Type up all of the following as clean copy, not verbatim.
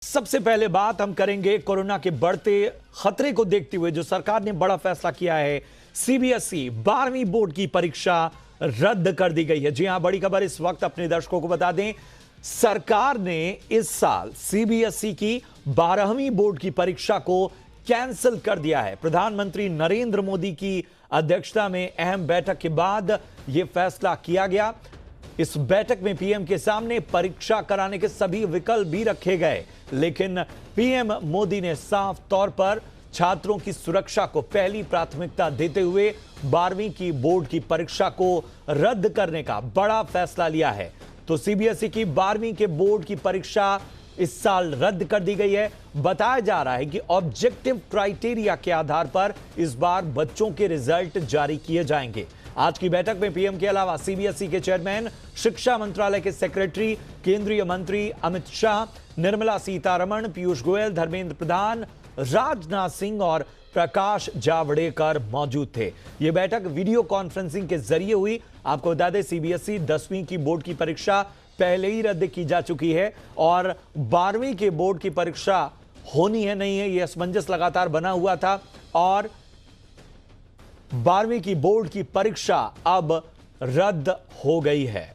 सबसे पहले बात हम करेंगे कोरोना के बढ़ते खतरे को देखते हुए जो सरकार ने बड़ा फैसला किया है। सीबीएसई 12वीं बोर्ड की परीक्षा रद्द कर दी गई है। जी हां, बड़ी खबर इस वक्त अपने दर्शकों को बता दें, सरकार ने इस साल सीबीएसई की 12वीं बोर्ड की परीक्षा को कैंसिल कर दिया है। प्रधानमंत्री नरेंद्र मोदी की अध्यक्षता में अहम बैठक के बाद यह फैसला किया गया। इस बैठक में पीएम के सामने परीक्षा कराने के सभी विकल्प भी रखे गए, लेकिन पीएम मोदी ने साफ तौर पर छात्रों की सुरक्षा को पहली प्राथमिकता देते हुए 12वीं की बोर्ड की परीक्षा को रद्द करने का बड़ा फैसला लिया है। तो सीबीएसई की 12वीं के बोर्ड की परीक्षा इस साल रद्द कर दी गई है। बताया जा रहा है कि ऑब्जेक्टिव क्राइटेरिया के आधार पर इस बार बच्चों के रिजल्ट जारी किए जाएंगे। आज की बैठक में पीएम के अलावा सीबीएसई के चेयरमैन, शिक्षा मंत्रालय के सेक्रेटरी, केंद्रीय मंत्री अमित शाह, निर्मला सीतारमण, पीयूष गोयल, धर्मेंद्र प्रधान, राजनाथ सिंह और प्रकाश जावड़ेकर मौजूद थे। यह बैठक वीडियो कॉन्फ्रेंसिंग के जरिए हुई। आपको बता दें, सीबीएसई 10वीं की बोर्ड की परीक्षा पहले ही रद्द की जा चुकी है और 12वीं के बोर्ड की परीक्षा होनी है नहीं है, यह असमंजस लगातार बना हुआ था और 12वीं की बोर्ड की परीक्षा अब रद्द हो गई है।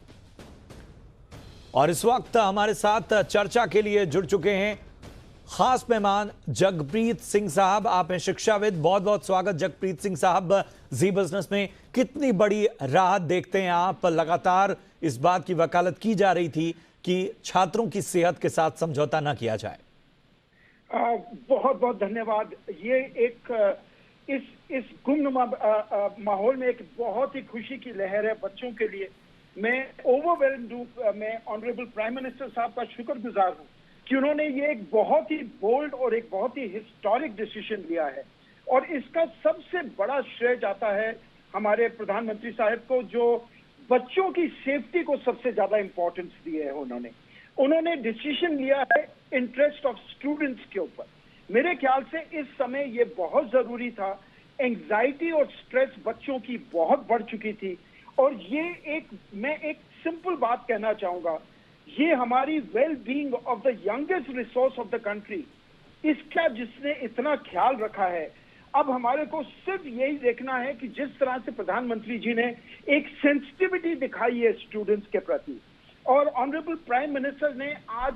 और इस वक्त हमारे साथ चर्चा के लिए जुड़ चुके हैं खास मेहमान जगप्रीत सिंह साहब। आप हैं शिक्षाविद, बहुत बहुत स्वागत जगप्रीत सिंह साहब जी बिजनेस में। कितनी बड़ी राहत देखते हैं आप? लगातार इस बात की वकालत की जा रही थी कि छात्रों की सेहत के साथ समझौता ना किया जाए। बहुत बहुत धन्यवाद। ये एक इस गुमनुमा माहौल में एक बहुत ही खुशी की लहर है बच्चों के लिए। मैं ओवरवेल्म्ड हूं। मैं ऑनरेबल प्राइम मिनिस्टर साहब का शुक्रगुजार हूं कि उन्होंने ये एक बहुत ही बोल्ड और एक बहुत ही हिस्टोरिक डिसीजन लिया है और इसका सबसे बड़ा श्रेय जाता है हमारे प्रधानमंत्री साहब को, जो बच्चों की सेफ्टी को सबसे ज्यादा इंपॉर्टेंस दी है। उन्होंने डिसीजन लिया है इंटरेस्ट ऑफ स्टूडेंट्स के ऊपर। मेरे ख्याल से इस समय ये बहुत जरूरी था। एंजाइटी और स्ट्रेस बच्चों की बहुत बढ़ चुकी थी और मैं एक सिंपल बात कहना चाहूंगा, ये हमारी well being of the youngest resource of the country, इसका जिसने इतना ख्याल रखा है। अब हमारे को सिर्फ यही देखना है कि जिस तरह से प्रधानमंत्री जी ने एक सेंसिटिविटी दिखाई है स्टूडेंट्स के प्रति और ऑनरेबल प्राइम मिनिस्टर ने आज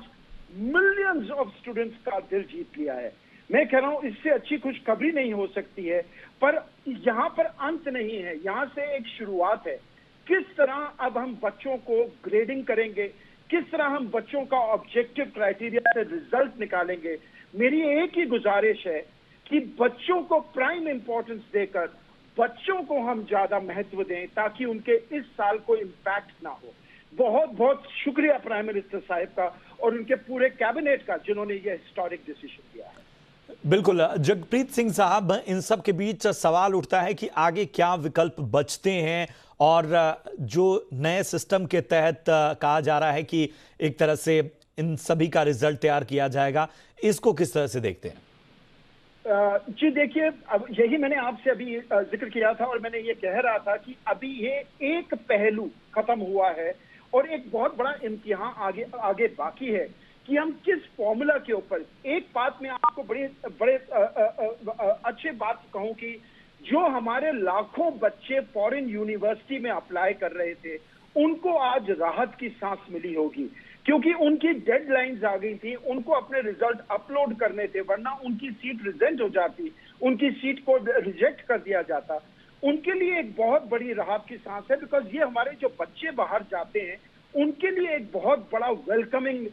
मिलियंस ऑफ स्टूडेंट्स का दिल जीत लिया है। मैं कह रहा हूं इससे अच्छी खुशखबरी नहीं हो सकती है, पर यहां पर अंत नहीं है, यहां से एक शुरुआत है। किस तरह अब हम बच्चों को ग्रेडिंग करेंगे, किस तरह हम बच्चों का ऑब्जेक्टिव क्राइटेरिया से रिजल्ट निकालेंगे। मेरी एक ही गुजारिश है कि बच्चों को प्राइम इंपॉर्टेंस देकर बच्चों को हम ज्यादा महत्व दें ताकि उनके इस साल को इम्पैक्ट ना हो। बहुत बहुत शुक्रिया प्राइम मिनिस्टर साहब का और उनके पूरे कैबिनेट का जिन्होंने ये हिस्टोरिक डिसीजन लिया है। बिल्कुल जगप्रीत सिंह साहब, इन सब के बीच सवाल उठता है कि आगे क्या विकल्प बचते हैं और जो नए सिस्टम के तहत कहा जा रहा है कि एक तरह से इन सभी का रिजल्ट तैयार किया जाएगा, इसको किस तरह से देखते हैं? जी देखिए, अब यही मैंने आपसे अभी जिक्र किया था और मैंने ये कह रहा था कि अभी ये एक पहलू खत्म हुआ है और एक बहुत बड़ा इम्तिहान आगे बाकी है कि हम किस फॉर्मूला के ऊपर। एक बात मैं आपको बड़े अच्छे बात कहूं कि जो हमारे लाखों बच्चे फॉरेन यूनिवर्सिटी में अप्लाई कर रहे थे, उनको आज राहत की सांस मिली होगी क्योंकि उनकी डेडलाइंस आ गई थी, उनको अपने रिजल्ट अपलोड करने थे, वरना उनकी सीट रिजेक्ट हो जाती, उनकी सीट को रिजेक्ट कर दिया जाता। उनके लिए एक बहुत बड़ी राहत की सांस है, बिकॉज ये हमारे जो बच्चे बाहर जाते हैं उनके लिए एक बहुत बड़ा वेलकमिंग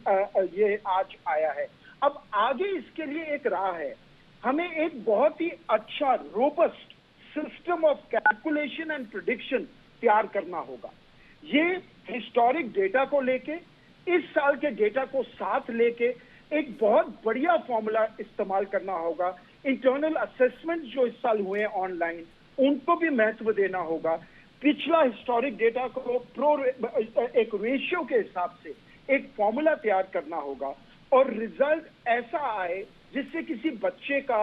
ये आज आया है। अब आगे इसके लिए एक राह है, हमें एक बहुत ही अच्छा robust system of calculation and prediction तैयार करना होगा। ये हिस्टोरिक डेटा को लेके, इस साल के डेटा को साथ लेके एक बहुत बढ़िया फॉर्मूला इस्तेमाल करना होगा। इंटरनल असेसमेंट जो इस साल हुए हैं ऑनलाइन, उनको भी महत्व देना होगा। पिछला हिस्टोरिक डेटा को एक रेशियो के हिसाब से एक फॉर्मूला तैयार करना होगा और रिजल्ट ऐसा आए जिससे किसी बच्चे का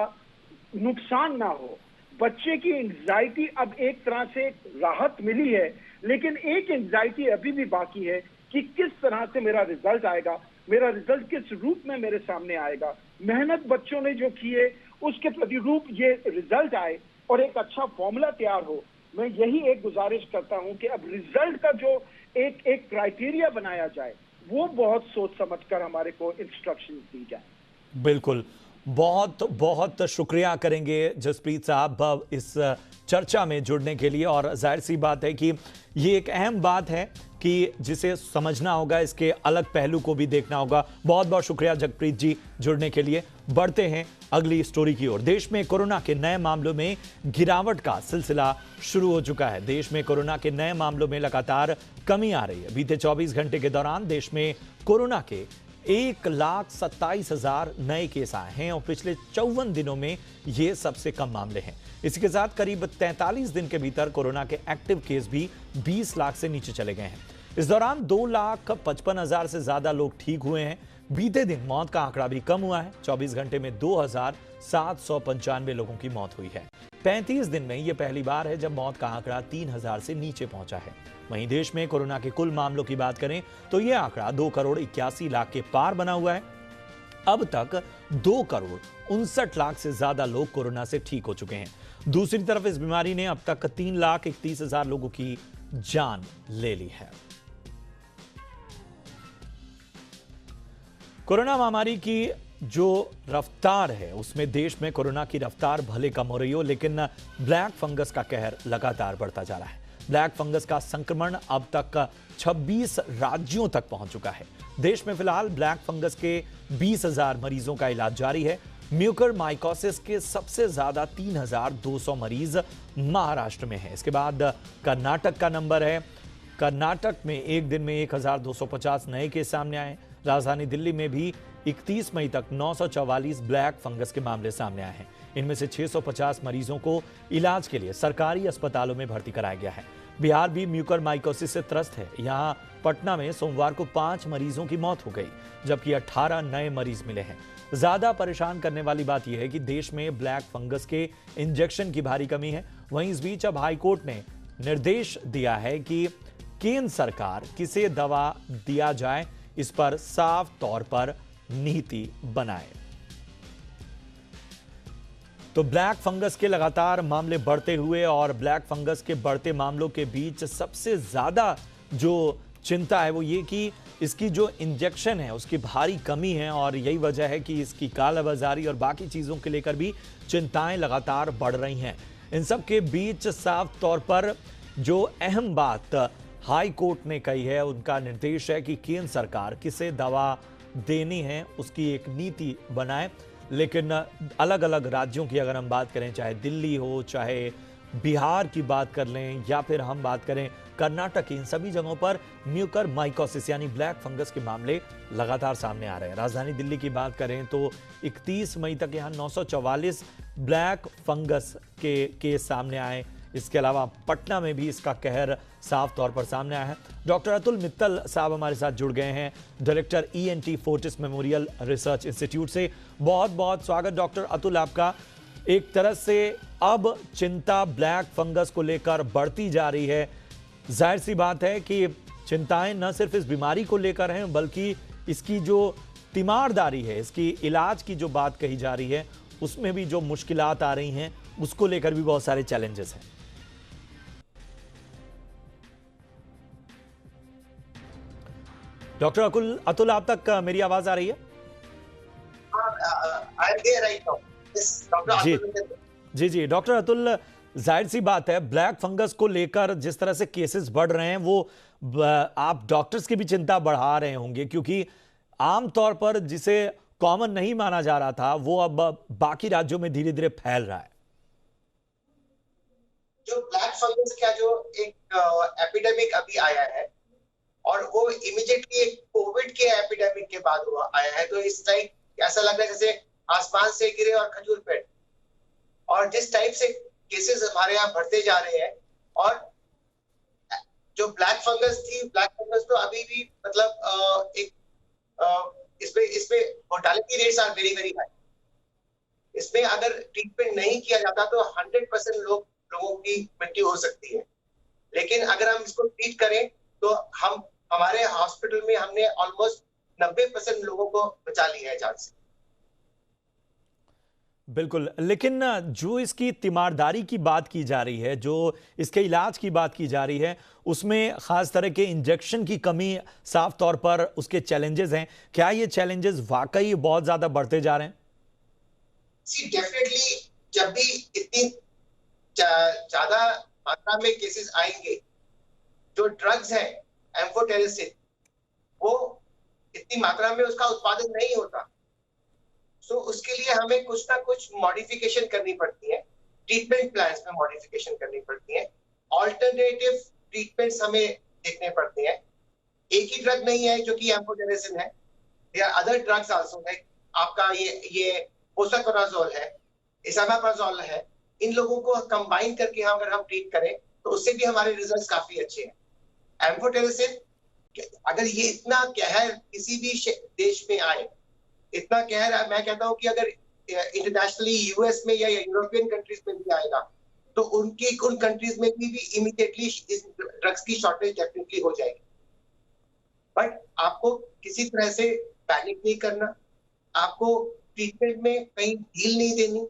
नुकसान ना हो। बच्चे की एंजाइटी अब एक तरह से राहत मिली है, लेकिन एक एंजाइटी अभी भी बाकी है कि किस तरह से मेरा रिजल्ट आएगा मेरा रिजल्ट किस रूप में मेरे सामने आएगा। मेहनत बच्चों ने जो की है उसके प्रतिरूप ये रिजल्ट आए और एक अच्छा फॉर्मूला तैयार हो। मैं यही एक गुजारिश करता हूं कि अब रिजल्ट का जो एक एक क्राइटेरिया बनाया जाए, वो बहुत सोच समझकर हमारे को इंस्ट्रक्शन दी जाए। बिल्कुल, बहुत बहुत शुक्रिया करेंगे जसप्रीत साहब इस चर्चा में जुड़ने के लिए। और जाहिर सी बात है कि ये एक अहम बात है कि जिसे समझना होगा, इसके अलग पहलू को भी देखना होगा। बहुत बहुत शुक्रिया जगप्रीत जी जुड़ने के लिए। बढ़ते हैं अगली स्टोरी की ओर। देश में कोरोना के नए मामलों में गिरावट का सिलसिला शुरू हो चुका है। देश में कोरोना के नए मामलों में लगातार कमी आ रही है। बीते 24 घंटे के दौरान देश में कोरोना के 1,27,000 नए केस आए हैं और पिछले 54 दिनों में ये सबसे कम मामले हैं। इसी के साथ करीब 43 दिन के भीतर कोरोना के एक्टिव केस भी 20 लाख से नीचे चले गए हैं। इस दौरान 2,55,000 से ज्यादा लोग ठीक हुए हैं। बीते दिन मौत का आंकड़ा भी कम हुआ है। 24 घंटे में 2,795 लोगों की मौत हुई है। 35 दिन में यह पहली बार है जब मौत का आंकड़ा 3,000 से नीचे पहुंचा है। वहीं देश में कोरोना के कुल मामलों की बात करें तो यह आंकड़ा 2,81,00,000 के पार बना हुआ है। अब तक 2,59,00,000 से ज्यादा लोग कोरोना से ठीक हो चुके हैं। दूसरी तरफ इस बीमारी ने अब तक 3,31,000 लोगों की जान ले ली है। कोरोना महामारी की जो रफ्तार है उसमें देश में कोरोना की रफ्तार भले कम हो रही हो, लेकिन ब्लैक फंगस का कहर लगातार बढ़ता जा रहा है। ब्लैक फंगस का संक्रमण अब तक 26 राज्यों तक पहुंच चुका है। देश में फिलहाल ब्लैक फंगस के 20,000 मरीजों का इलाज जारी है। म्यूकरमाइकोसिस के सबसे ज्यादा 3,200 मरीज महाराष्ट्र में है। इसके बाद कर्नाटक का नंबर है। कर्नाटक में एक दिन में 1,250 नए केस सामने आए। राजधानी दिल्ली में भी 31 मई तक 944 ब्लैक फंगस के मामले सामने आए हैं। इनमें से 650 मरीजों को इलाज के लिए सरकारी अस्पतालों में भर्ती कराया गया है। बिहार भी म्यूकरमाइकोसिस से त्रस्त है। यहां पटना में सोमवार को 5 मरीजों की मौत हो गई, जबकि 18 नए मरीज मिले हैं। ज्यादा परेशान करने वाली बात यह है कि देश में ब्लैक फंगस के इंजेक्शन की भारी कमी है। वहीं इस बीच अब हाईकोर्ट ने निर्देश दिया है कि केंद्र सरकार किसे दवा दिया जाए, इस पर साफ तौर पर नीति बनाए। तो ब्लैक फंगस के लगातार मामले बढ़ते हुए और ब्लैक फंगस के बढ़ते मामलों के बीच सबसे ज्यादा जो चिंता है वो ये कि इसकी जो इंजेक्शन है उसकी भारी कमी है और यही वजह है कि इसकी कालाबाजारी और बाकी चीजों को लेकर भी चिंताएं लगातार बढ़ रही हैं। इन सब के बीच साफ तौर पर जो अहम बात हाई कोर्ट ने कही है, उनका निर्देश है कि केंद्र सरकार किसे दवा देनी है उसकी एक नीति बनाए। लेकिन अलग अलग राज्यों की अगर हम बात करें, चाहे दिल्ली हो, चाहे बिहार की बात कर लें या फिर हम बात करें कर्नाटक की, इन सभी जगहों पर म्यूकरमाइकोसिस यानी ब्लैक फंगस के मामले लगातार सामने आ रहे हैं। राजधानी दिल्ली की बात करें तो 31 मई तक यहां 944 ब्लैक फंगस के केस सामने आए। इसके अलावा पटना में भी इसका कहर साफ तौर पर सामने आया है। डॉक्टर अतुल मित्तल साहब हमारे साथ जुड़ गए हैं, director ENT Fortis memorial research institute से। बहुत बहुत स्वागत डॉक्टर अतुल आपका। एक तरह से अब चिंता ब्लैक फंगस को लेकर बढ़ती जा रही है। जाहिर सी बात है कि चिंताएं न सिर्फ इस बीमारी को लेकर हैं बल्कि इसकी जो तीमारदारी है, इसकी इलाज की जो बात कही जा रही है उसमें भी जो मुश्किलात आ रही हैं उसको लेकर भी बहुत सारे चैलेंजेस हैं। डॉक्टर अतुल आप तक मेरी आवाज आ रही है? जी जी डॉक्टर अतुल, जाहिर सी बात है ब्लैक फंगस को लेकर जिस तरह से केसेस बढ़ रहे हैं वो आप डॉक्टर्स की भी चिंता बढ़ा रहे होंगे, क्योंकि आमतौर पर जिसे कॉमन नहीं माना जा रहा था वो अब बाकी राज्यों में धीरे धीरे फैल रहा है। जो ब्लैक फंगस का जो एक एपिडेमिक अभी आया है और वो इमीडिएटली एक कोविड के एपिडेमिक के बाद हुआ आया है, तो इस टाइप ऐसा लग रहा है जैसे आसमान से गिरे और खजूर पे। और जिस टाइप से केसेस हमारे यहाँ बढ़ते जा रहे हैं और जो ब्लैक फंगस थी, ब्लैक फंगस तो अभी भी मतलब इसमें mortality rates are very very high. इसमें अगर ट्रीटमेंट नहीं किया जाता तो 100% लोगों की मृत्यु हो सकती है। लेकिन अगर हम इसको ट्रीट करें तो हम हमारे हॉस्पिटल में हमने ऑलमोस्ट 90% लोगों को बचा लिया है जान से। बिल्कुल, लेकिन जो इसकी तीमारदारी की बात की जा रही है, जो इसके इलाज की बात की जा रही है, उसमें खास तरह के इंजेक्शन की कमी साफ तौर पर उसके चैलेंजेस हैं। क्या ये चैलेंजेस वाकई बहुत ज्यादा बढ़ते जा रहे हैं? सी डेफिनेटली जब भी इतनी ज्यादा मात्रा में केसेस आएंगे, जो ड्रग्स है एम्फोटेरिसिन, वो इतनी मात्रा में उसका उत्पादन नहीं होता, सो उसके लिए हमें कुछ ना कुछ मॉडिफिकेशन करनी पड़ती है, ट्रीटमेंट प्लान्स में मॉडिफिकेशन करनी पड़ती है, ऑल्टरनेटिव ट्रीटमेंट्स हमें देखने पड़ते हैं। एक ही ड्रग नहीं है जो कि एम्फोटेरिसिन है, there are other drugs also है। आपका ये पोसाकोनाजोल है, इसामाप्राजोल है। इन लोगों को कंबाइन करके अगर हम ट्रीट करें तो उससे भी हमारे रिजल्ट्स काफी अच्छे हैं। एम्फोटेरिसिन, अगर ये इतना कहर किसी भी देश में आए, इतना कहर मैं कहता हूं कि अगर इंटरनेशनली यूएस में या यूरोपियन कंट्रीज में भी आएगा तो उन कंट्रीज में भी इमीडिएटली इस ड्रग्स की शॉर्टेज डेफिनेटली हो जाएगी। बट आपको किसी तरह से पैनिक नहीं करना, आपको ट्रीटमेंट में कहीं ढील नहीं देनी,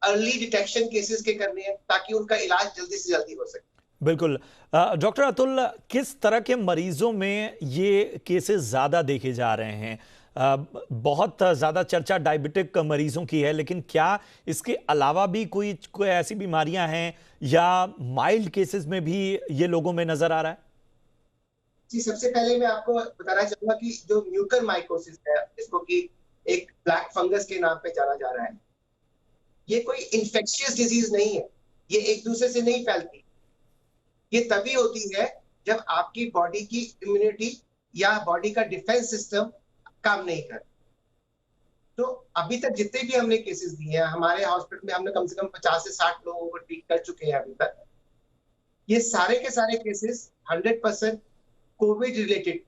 अर्ली डिटेक्शन केसेस के करने हैं ताकि उनका इलाज जल्दी से जल्दी हो सके। बिल्कुल। डॉक्टर अतुल, किस तरह के मरीजों में ये केसेस ज्यादा देखे जा रहे हैं? बहुत ज्यादा चर्चा डायबिटिक मरीजों की है, लेकिन क्या इसके अलावा भी कोई ऐसी बीमारियां हैं या माइल्ड केसेस में भी ये लोगों में नजर आ रहा है? जी, सबसे पहले मैं आपको बताना चाहूंगा कि जो म्यूकरमाइकोसिस है, जिसको कि एक ब्लैक फंगस के नाम पे जाना जा रहा है, ये कोई इन्फेक्शियस डिजीज नहीं है, ये एक दूसरे से नहीं फैलती। ये तभी होती है जब आपकी बॉडी की इम्यूनिटी या बॉडी का डिफेंस सिस्टम काम नहीं कर। तो अभी तक जितने भी हमने केसेस दिए हैं हमारे हॉस्पिटल में, हमने कम से कम 50 से 60 लोगों को ट्रीट कर चुके हैं अभी तक। ये सारे के सारे केसेस 100% कोविड रिलेटेड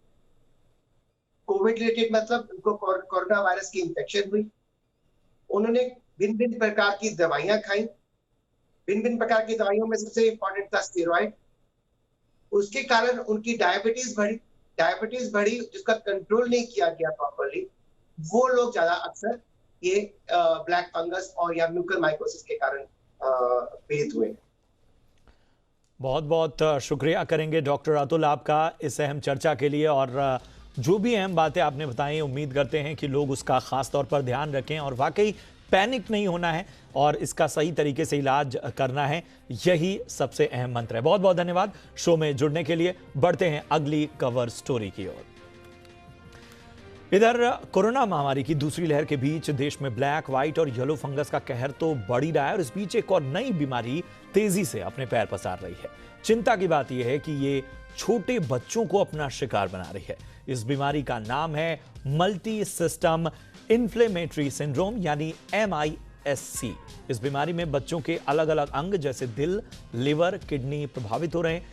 मतलब उनको कोरोना वायरस की इंफेक्शन हुई, उन्होंने भिन्न भिन्न प्रकार की दवाइयां खाई। भिन्न भिन्न प्रकार की दवाइयों में सबसे इंपॉर्टेंट था स्टेरॉइड। उसके कारण उनकी डायबिटीज बढ़ी जिसका कंट्रोल नहीं किया गया प्रॉपर्ली। वो लोग ज्यादा अक्सर ये ब्लैक फंगस और या म्यूकरमाइकोसिस के कारण पीड़ित हुए। बहुत बहुत शुक्रिया करेंगे डॉक्टर अतुल आपका इस अहम चर्चा के लिए, और जो भी अहम बातें आपने बताई, उम्मीद करते हैं कि लोग उसका खास तौर पर ध्यान रखें और वाकई पैनिक नहीं होना है और इसका सही तरीके से इलाज करना है। यही सबसे अहम मंत्र है। बहुत बहुत धन्यवाद शो में जुड़ने के लिए। बढ़ते हैं अगली कवर स्टोरी की ओर। इधर कोरोना महामारी की दूसरी लहर के बीच देश में ब्लैक, व्हाइट और येलो फंगस का कहर तो बढ़ ही रहा है और इस बीच एक और नई बीमारी तेजी से अपने पैर पसार रही है। चिंता की बात यह है कि ये छोटे बच्चों को अपना शिकार बना रही है। इस बीमारी का नाम है मल्टी सिस्टम इन्फ्लेमेटरी सिंड्रोम यानी MIS-C। इस बीमारी में बच्चों के अलग अलग अंग जैसे दिल, लिवर, किडनी प्रभावित हो रहे हैं।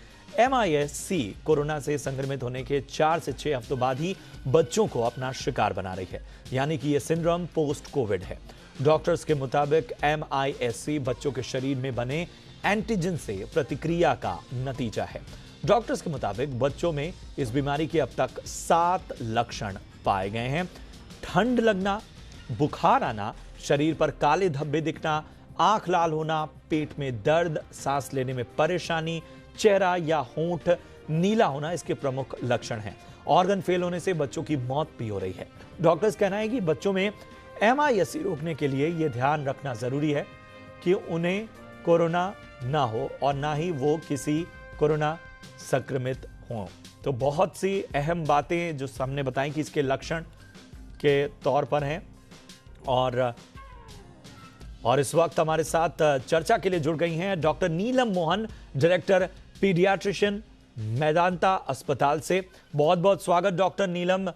MIS-C कोरोना से संक्रमित होने के 4 से 6 हफ्तों बाद ही बच्चों को अपना शिकार बना रही है, यानी कि यह सिंड्रोम पोस्ट कोविड है। डॉक्टर्स के मुताबिक MIS-C बच्चों के शरीर में बने एंटीजन से प्रतिक्रिया का नतीजा है। डॉक्टर्स के मुताबिक बच्चों में इस बीमारी के अब तक 7 लक्षण पाए गए हैं। ठंड लगना, बुखार आना, शरीर पर काले धब्बे दिखना, आंख लाल होना, पेट में दर्द, सांस लेने में परेशानी, चेहरा या होंठ नीला होना इसके प्रमुख लक्षण हैं। ऑर्गन फेल होने से बच्चों की मौत भी हो रही है। डॉक्टर्स कहना है कि बच्चों में MIS-C रोकने के लिए यह ध्यान रखना जरूरी है कि उन्हें कोरोना ना हो और ना ही वो किसी कोरोना संक्रमित हों। तो बहुत सी अहम बातें जो हमने बताई कि इसके लक्षण के तौर पर हैं, और इस वक्त हमारे साथ चर्चा के लिए जुड़ गई हैं डॉक्टर नीलम मोहन, डायरेक्टर पीडियाट्रिशियन मेदांता अस्पताल से। बहुत बहुत स्वागत डॉक्टर नीलम।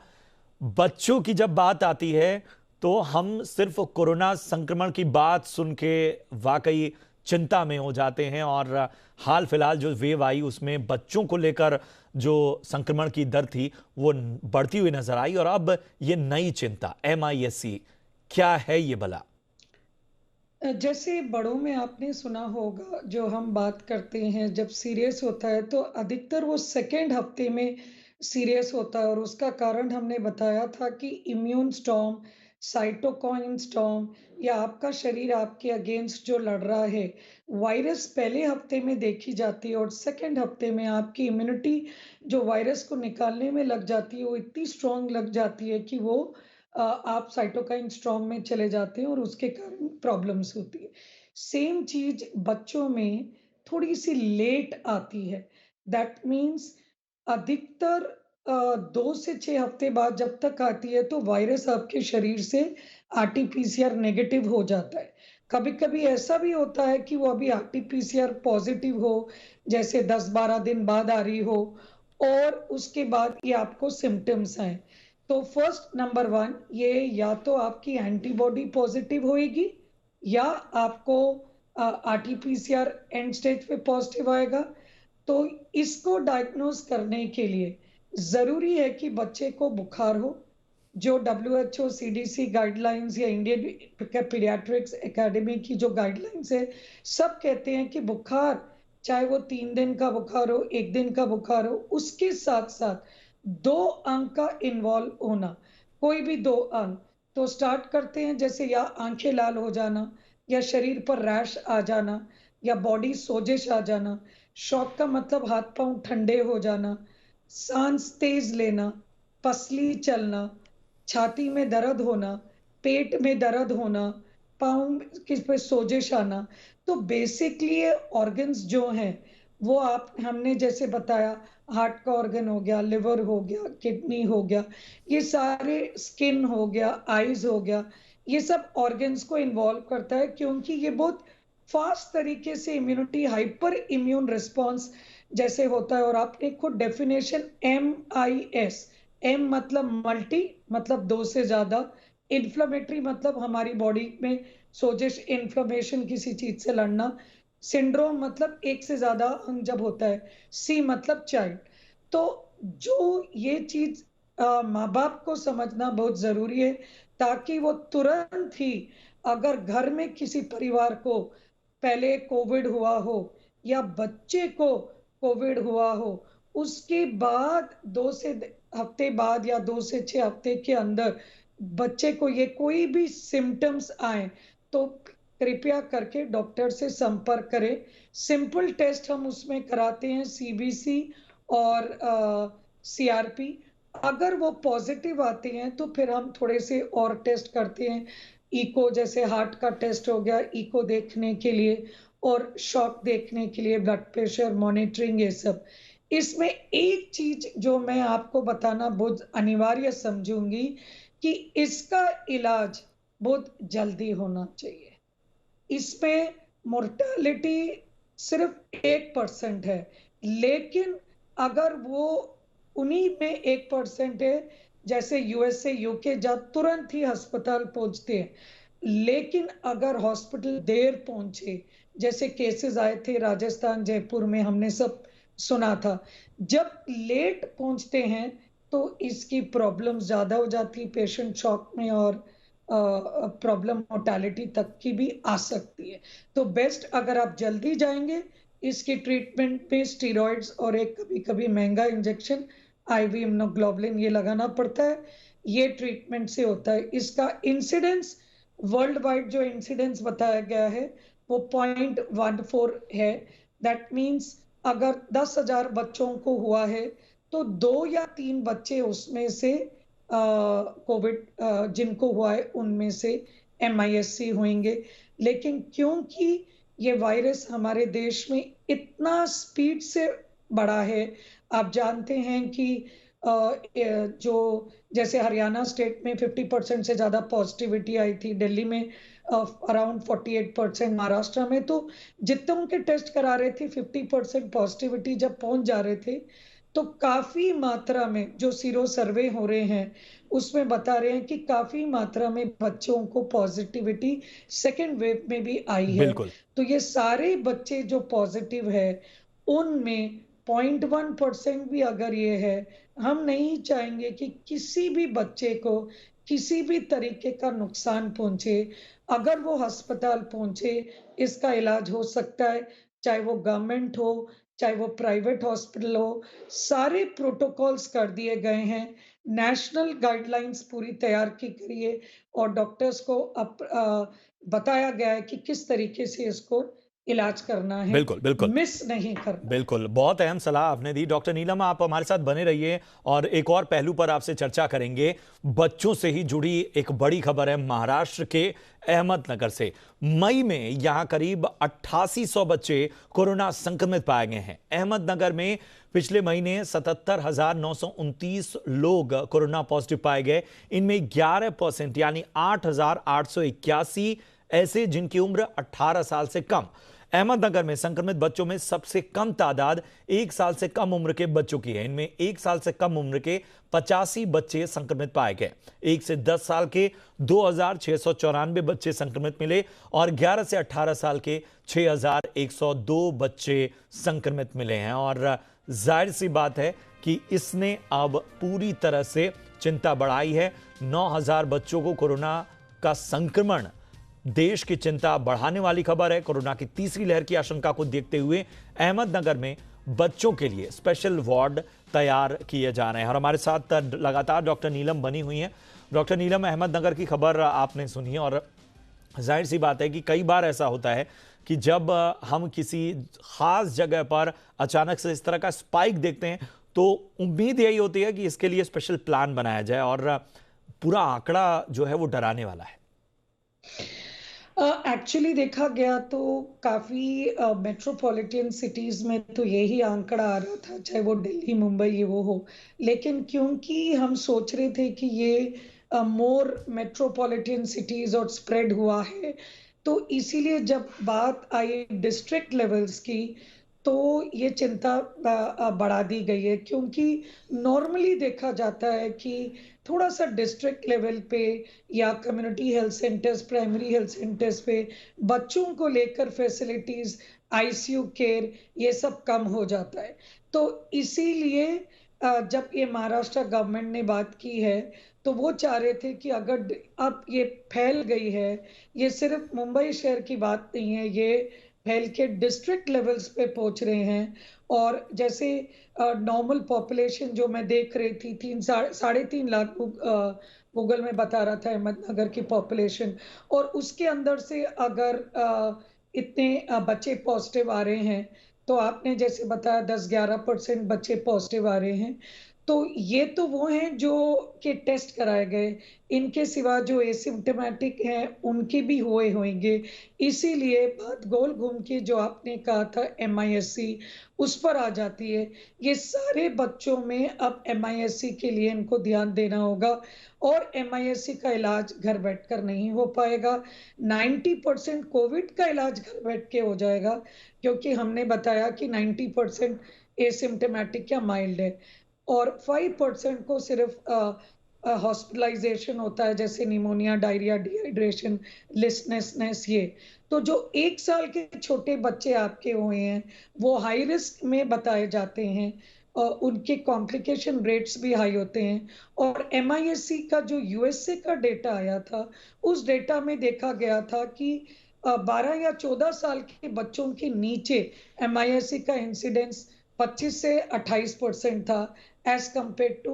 बच्चों की जब बात आती है तो हम सिर्फ कोरोना संक्रमण की बात सुन के वाकई चिंता में हो जाते हैं, और हाल फिलहाल जो वेव आई उसमें बच्चों को लेकर जो संक्रमण की दर थी वो बढ़ती हुई नजर आई, और अब ये नई चिंता MIS-C क्या है ये भला? जैसे बड़ों में आपने सुना होगा, जो हम बात करते हैं जब सीरियस होता है तो अधिकतर वो सेकेंड हफ्ते में सीरियस होता है और उसका कारण हमने बताया था कि इम्यून स्टॉर्म, साइटोकाइन स्टॉर्म या आपका शरीर आपके अगेंस्ट जो लड़ रहा है, वायरस पहले हफ्ते में देखी जाती है और सेकंड हफ्ते में आपकी इम्यूनिटी जो वायरस को निकालने में लग जाती है, वो इतनी स्ट्रांग लग जाती है कि वो आप साइटोकाइन स्टॉर्म में चले जाते हैं और उसके कारण प्रॉब्लम्स होती है। सेम चीज़ बच्चों में थोड़ी-सी लेट आती है। दैट मीन्स अधिकतर 2 से 6 हफ्ते बाद जब तक आती है तो वायरस आपके शरीर से आरटी-पीसीआर नेगेटिव हो जाता है। कभी-कभी ऐसा भी होता है कि वो अभी आरटी-पीसीआर पॉजिटिव हो, जैसे 10-12 दिन बाद आ रही हो और उसके बाद ये आपको सिम्पटम्स आएँ। तो फर्स्ट नंबर 1 ये या तो आपकी एंटीबॉडी पॉजिटिव होएगी या आपको आरटी-पीसीआर एंड स्टेज पे पॉजिटिव आएगा। तो इसको डायग्नोज करने के लिए ज़रूरी है कि बच्चे को बुखार हो, जो डब्ल्यूएचओ, सीडीसी गाइडलाइंस या इंडियन पीडियाट्रिक्स एकेडमी की जो गाइडलाइंस है, सब कहते हैं कि बुखार, चाहे वो 3 दिन का बुखार हो, 1 दिन का बुखार हो, उसके साथ-साथ 2 अंक का इन्वॉल्व होना, कोई भी 2 अंक। तो स्टार्ट करते हैं जैसे या आँखें लाल हो जाना, या शरीर पर रैश आ जाना, या बॉडी सोजिश आ जाना। शॉक का मतलब हाथ-पाँव ठंडे हो जाना, साँस तेज़ लेना, पसली चलना, छाती में दर्द होना, पेट में दर्द होना, पाँव किस पे सोजिश आना। तो बेसिकली ये ऑर्गन्स जो हैं, वो आप हमने जैसे बताया हार्ट का ऑर्गन हो गया, लिवर हो गया, किडनी हो गया, ये सारे स्किन हो गया, आइज़ हो गया, ये सब ऑर्गन्स को इन्वॉल्व करता है क्योंकि ये बहुत फास्ट तरीके से इम्यूनिटी हाइपर इम्यून रिस्पॉन्स जैसे होता है और आपने खुद डेफिनेशन MIS, एम मतलब मल्टी मतलब 2 से ज़्यादा, इन्फ्लेमेटरी मतलब हमारी बॉडी में सोजिश इन्फ्लेमेशन किसी चीज़ से लड़ना, सिंड्रोम मतलब 1 से ज़्यादा अंग जब होता है, सी मतलब चाइल्ड। तो जो ये चीज़ माँ-बाप को समझना बहुत ज़रूरी है ताकि वो तुरंत ही अगर घर में किसी परिवार को पहले कोविड हुआ हो या बच्चे को कोविड हुआ हो, उसके बाद 2 से हफ्ते बाद या 2 से 6 हफ्ते के अंदर बच्चे को ये कोई भी सिम्पटम्स आएँ, तो कृपया करके डॉक्टर से संपर्क करें। सिंपल टेस्ट हम उसमें कराते हैं सीबीसी और सीआरपी। अगर वो पॉज़िटिव आते हैं, तो फिर हम थोड़े से और टेस्ट करते हैं। इको जैसे हार्ट का टेस्ट हो गया, इको देखने के लिए और शॉक देखने के लिए, ब्लड प्रेशर मॉनिटरिंग ये सब। इसमें एक चीज़ जो मैं आपको बताना बहुत अनिवार्य समझूँगी कि इसका इलाज बहुत जल्दी होना चाहिए। इसमें मोर्टेलिटी सिर्फ 1% है, लेकिन अगर वो उन्हीं में 1% है, जैसे यूएसए, यूके जहाँ तुरंत ही अस्पताल पहुंचते हैं, लेकिन अगर हॉस्पिटल देर पहुंचे, जैसे केसेस आए थे राजस्थान, जयपुर में हमने सब सुना था, जब लेट पहुंचते हैं तो इसकी प्रॉब्लम ज्यादा हो जाती है, पेशेंट शॉक में और प्रॉब्लम मोर्टेलिटी तक की भी आ सकती है। तो बेस्ट अगर आप जल्दी जाएंगे, इसकी ट्रीटमेंट में स्टेरॉइड्स और एक कभी-कभी महंगा इंजेक्शन आईवी इम्यूनोग्लोबुलिन ये लगाना पड़ता है, ये ट्रीटमेंट से होता है। इसका इंसिडेंस वर्ल्ड वाइड जो इंसिडेंस बताया गया है वो 0.14 है। दैट मीन्स अगर 10,000 बच्चों को हुआ है तो 2 या 3 बच्चे उसमें से कोविड जिनको हुआ है उनमें से MIS-C होंगे। लेकिन क्योंकि ये वायरस हमारे देश में इतना स्पीड से बढ़ा है, आप जानते हैं कि जो जैसे हरियाणा स्टेट में 50% से ज़्यादा पॉजिटिविटी आई थी, दिल्ली में अराउंड 48%, महाराष्ट्र में तो जितनों के टेस्ट करा रहे थे 50% पॉजिटिविटी जब पहुंच जा रहे थे, तो काफ़ी मात्रा में जो सीरो सर्वे हो रहे हैं, उसमें बता रहे हैं कि काफ़ी मात्रा में बच्चों को पॉजिटिविटी सेकंड वेव में भी आई है। बिल्कुल। तो ये सारे बच्चे जो पॉजिटिव है, उनमें 0.1% भी अगर ये है, हम नहीं चाहेंगे कि किसी भी बच्चे को किसी भी तरीके का नुकसान पहुंचे। अगर वो अस्पताल पहुंचे, इसका इलाज हो सकता है, चाहे वो गवर्नमेंट हो, चाहे वो प्राइवेट हॉस्पिटल हो, सारे प्रोटोकॉल्स कर दिए गए हैं। नेशनल गाइडलाइंस पूरी तैयार की गई है और डॉक्टर्स को बताया गया है कि किस तरीके से इसको इलाज करना है, बिल्कुल बिल्कुल मिस नहीं करना है। बिल्कुल, बहुत अहम सलाह आपने दी। डॉक्टर नीलम, आप हमारे साथ बने रहिए और एक और पहलू पर आपसे चर्चा करेंगे। बच्चों से ही जुड़ी एक बड़ी खबर है महाराष्ट्र के अहमदनगर से। मई में यहां करीब 8800 बच्चे कोरोना संक्रमित पाए गए हैं। अहमदनगर में पिछले महीने 77,929 लोग कोरोना पॉजिटिव पाए गए। इनमें 11% यानी 8,881 ऐसे जिनकी उम्र 18 साल से कम। अहमदनगर में संक्रमित बच्चों में सबसे कम तादाद 1 साल से कम उम्र के बच्चों की है। इनमें 1 साल से कम उम्र के 85 बच्चे संक्रमित पाए गए। 1 से 10 साल के 2,694 बच्चे संक्रमित मिले और 11 से 18 साल के 6,102 बच्चे संक्रमित मिले हैं। और जाहिर सी बात है कि इसने अब पूरी तरह से चिंता बढ़ाई है। 9,000 बच्चों को कोरोना का संक्रमण देश की चिंता बढ़ाने वाली खबर है। कोरोना की तीसरी लहर की आशंका को देखते हुए अहमदनगर में बच्चों के लिए स्पेशल वार्ड तैयार किए जा रहे हैं और हमारे साथ लगातार डॉक्टर नीलम बनी हुई हैं। डॉक्टर नीलम, अहमदनगर की खबर आपने सुनी और जाहिर सी बात है कि कई बार ऐसा होता है कि जब हम किसी खास जगह पर अचानक से इस तरह का स्पाइक देखते हैं तो उम्मीद यही होती है कि इसके लिए स्पेशल प्लान बनाया जाए और पूरा आंकड़ा जो है वो डराने वाला है। एक्चुअली देखा गया तो काफ़ी मेट्रोपॉलिटन सिटीज़ में तो यही आंकड़ा आ रहा था, चाहे वो दिल्ली, मुंबई ये वो हो। लेकिन क्योंकि हम सोच रहे थे कि ये मोर मेट्रोपॉलिटन सिटीज़ और स्प्रेड हुआ है, तो इसीलिए जब बात आई डिस्ट्रिक्ट लेवल्स की, तो ये चिंता बढ़ा दी गई है क्योंकि नॉर्मली देखा जाता है कि थोड़ा-सा डिस्ट्रिक्ट लेवल पे या community health centres, primary health centres पे बच्चों को लेकर फैसिलिटीज़, आईसीयू केयर ये सब कम हो जाता है। तो इसीलिए जब ये महाराष्ट्र गवर्नमेंट ने बात की है, तो वो चाह रहे थे कि अगर अब ये फैल गई है, ये सिर्फ मुंबई शहर की बात नहीं है, ये फैल के डिस्ट्रिक्ट लेवल्स पे पहुंच रहे हैं। और जैसे नॉर्मल पॉपुलेशन जो मैं देख रही थी 3 साढ़े 3 लाख गूगल में बता रहा था अहमदनगर की पॉपुलेशन, और उसके अंदर से अगर इतने बच्चे पॉजिटिव आ रहे हैं, तो आपने जैसे बताया 10-11% बच्चे पॉजिटिव आ रहे हैं। तो ये तो वो हैं जो के टेस्ट कराए गए, इनके सिवा जो एसिम्प्टोमेटिक हैं उनके भी हुए होंगे। इसीलिए बात गोल घूम के जो आपने कहा था MISC उस पर आ जाती है। ये सारे बच्चों में अब MISC के लिए इनको ध्यान देना होगा और MISC का इलाज घर बैठकर नहीं हो पाएगा। 90% कोविड का इलाज घर बैठ के हो जाएगा क्योंकि हमने बताया कि 90% एसिम्प्टोमेटिक या माइल्ड है और 5% को सिर्फ हॉस्पिटलाइजेशन होता है, जैसे निमोनिया, डायरिया, डिहाइड्रेशन, लिस्टनेसनेस ये। तो जो 1 साल के छोटे बच्चे आपके हुए हैं, वो हाई रिस्क में बताए जाते हैं और उनके कॉम्प्लिकेशन रेट्स भी हाई होते हैं। और MISC का जो USA का डेटा आया था, उस डेटा में देखा गया था कि 12 या 14 साल के बच्चों के नीचे MISC का इंसिडेंस 25 से 28% था एज कम्पेयर टू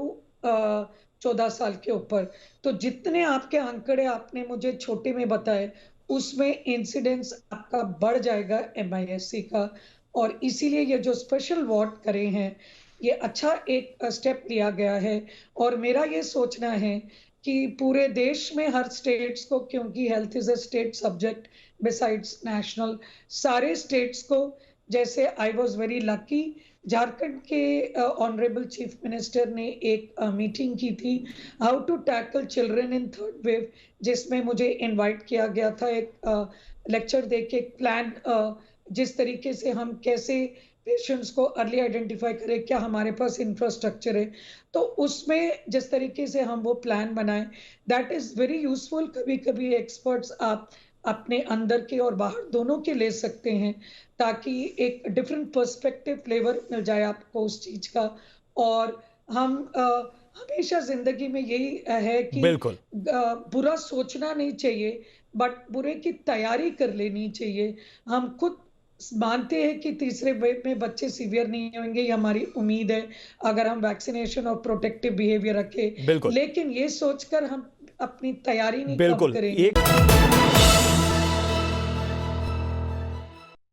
14 साल के ऊपर। तो जितने आपके आंकड़े आपने मुझे छोटे में बताए, उसमें इंसिडेंस आपका बढ़ जाएगा MISC का। और इसीलिए ये जो स्पेशल वार्ड करे हैं, ये अच्छा एक स्टेप लिया गया है। और मेरा ये सोचना है कि पूरे देश में हर स्टेट्स को, क्योंकि health is a state subject besides national, सारे स्टेट्स को, जैसे I was very lucky, Jharkhand के ऑनरेबल चीफ मिनिस्टर ने एक मीटिंग की थी how to tackle children in third wave, जिसमें मुझे इनवाइट किया गया था एक लेक्चर दे के, एक प्लान जिस तरीके से हम कैसे पेशेंट्स को अर्ली आइडेंटिफाई करें, क्या हमारे पास इंफ्रास्ट्रक्चर है। तो उसमें जिस तरीके से हम वो प्लान बनाएं, दैट इज वेरी यूजफुल। कभी कभी एक्सपर्ट्स आप अपने अंदर के और बाहर दोनों के ले सकते हैं ताकि एक डिफरेंट पर्सपेक्टिव फ्लेवर मिल जाए आपको उस चीज का। और हम हमेशा जिंदगी में यही है कि बिल्कुल बुरा सोचना नहीं चाहिए, बट बुरे की तैयारी कर लेनी चाहिए। हम खुद मानते हैं कि तीसरे वेव में बच्चे सीवियर नहीं होंगे, ये हमारी उम्मीद है अगर हम वैक्सीनेशन और प्रोटेक्टिव बिहेवियर रखें। बिल्कुल। लेकिन ये सोचकर हम अपनी तैयारी नहीं कम बिल्कुल करेंगे। एक